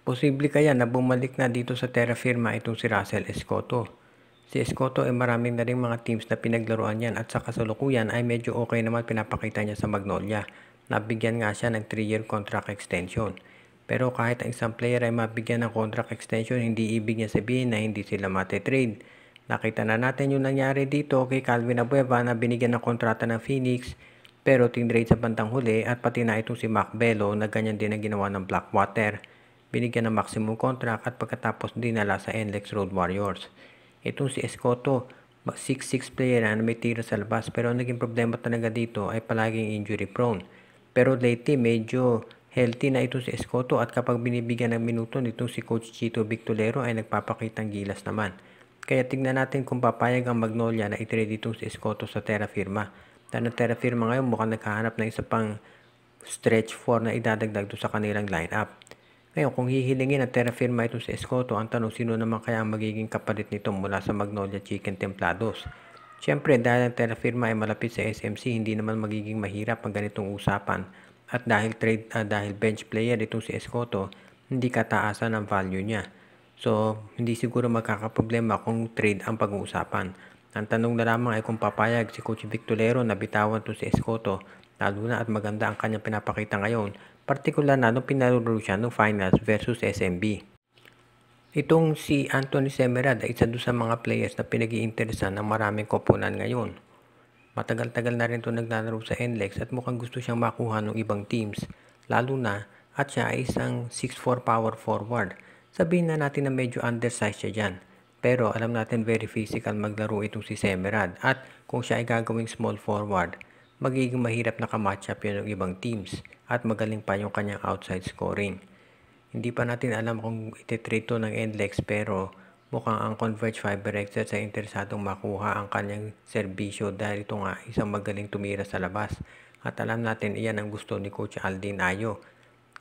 Posible kaya na bumalik na dito sa Terra Firma itong si Russell Escoto. Si Escoto ay maraming na ring mga teams na pinaglaruan yan at sa kasalukuyan ay medyo okay naman pinapakita niya sa Magnolia. Nabigyan nga siya ng 3-year contract extension. Pero kahit ang isang player ay mabigyan ng contract extension, hindi ibig niya sabihin na hindi sila mate-trade. Nakita na natin yung nangyari dito kay Calvin Abueva na binigyan ng kontrata ng Phoenix pero tinrade sa bandang huli at pati na itong si Mac Bello na ganyan din ang ginawa ng Blackwater. Binigyan ng maximum contract at pagkatapos dinala sa NLEX Road Warriors. Itong si Escoto, 6'6 player na may tira sa labas pero ang naging problema talaga dito ay palaging injury prone. Pero lately medyo healthy na itong si Escoto at kapag binibigyan ng minuto nitong si Coach Chito Victolero ay nagpapakitang gilas naman. Kaya tignan natin kung papayag ang Magnolia na i-trade itong si Escoto sa Terra Firma. Dahil ang Terra Firma ngayon mukhang naghahanap ng isa pang stretch 4 na idadagdag sa kanilang lineup. Ngayon, kung hihilingin ang Terra Firma ito sa Escoto, ang tanong sino naman kaya ang magiging kapalit nito mula sa Magnolia Chicken Templados? Siyempre, dahil ang Terra Firma ay malapit sa SMC, hindi naman magiging mahirap ang ganitong usapan. At dahil bench player itong si Escoto, hindi kataasan ang value niya. So, hindi siguro magkakaproblema kung trade ang pag-uusapan. Ang tanong na lamang ay kung papayag si Coach Victolero na bitawan to si Escoto, lalo na at maganda ang kanyang pinapakita ngayon, partikular na nung pinalaro siya ng finals versus SMB. Itong si Anthony Semerad ay isa doon sa mga players na pinag-iinteresan ng maraming koponan ngayon. Matagal-tagal na rin ito naglalaro sa NLEX at mukhang gusto siyang makuha ng ibang teams, lalo na at siya ay isang 6'4 power forward. Sabihin na natin na medyo undersized siya dyan. Pero alam natin very physical maglaro itong si Semerad at kung siya ay gagawing small forward, magiging mahirap na ka-matchup yun ng ibang teams at magaling pa yung kanyang outside scoring. Hindi pa natin alam kung ititrade to ng NLEX pero mukhang ang Converge Fiber Exerts ay interesadong makuha ang kanyang serbisyo dahil ito nga isang magaling tumira sa labas. At alam natin iyan ang gusto ni Coach Aldin Ayo.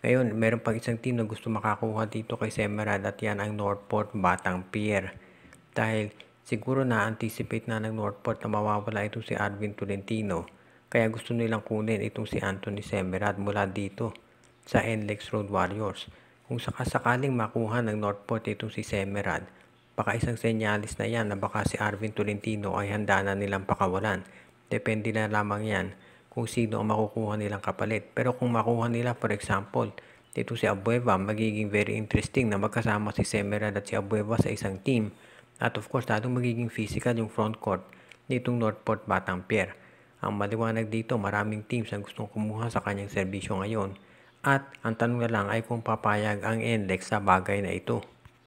Ngayon, meron pang isang team na gusto makakuha dito kay Semerad at yan ang Northport Batang Pier. Dahil siguro na-anticipate na ng Northport na mawawala itong si Arvin Tolentino. Kaya gusto nilang kunin itong si Anthony Semerad mula dito sa NLEX Road Warriors. Kung sakasakaling makuha ng Northport itong si Semerad, baka isang senyalis na yan na baka si Arvin Tolentino ay handa na nilang pakawalan. Depende na lamang yan kung sino ang makukuha nilang kapalit. Pero kung makuha nila, for example, dito si Abueva, magiging very interesting na magkasama si Semerad at si Abueva sa isang team. At of course, lalong magiging physical yung front court nitong Northport Batang Pier. Ang maliwanag dito, maraming teams ang gustong kumuha sa kanyang serbisyo ngayon. At ang tanong na lang ay kung papayag ang NLEX sa bagay na ito.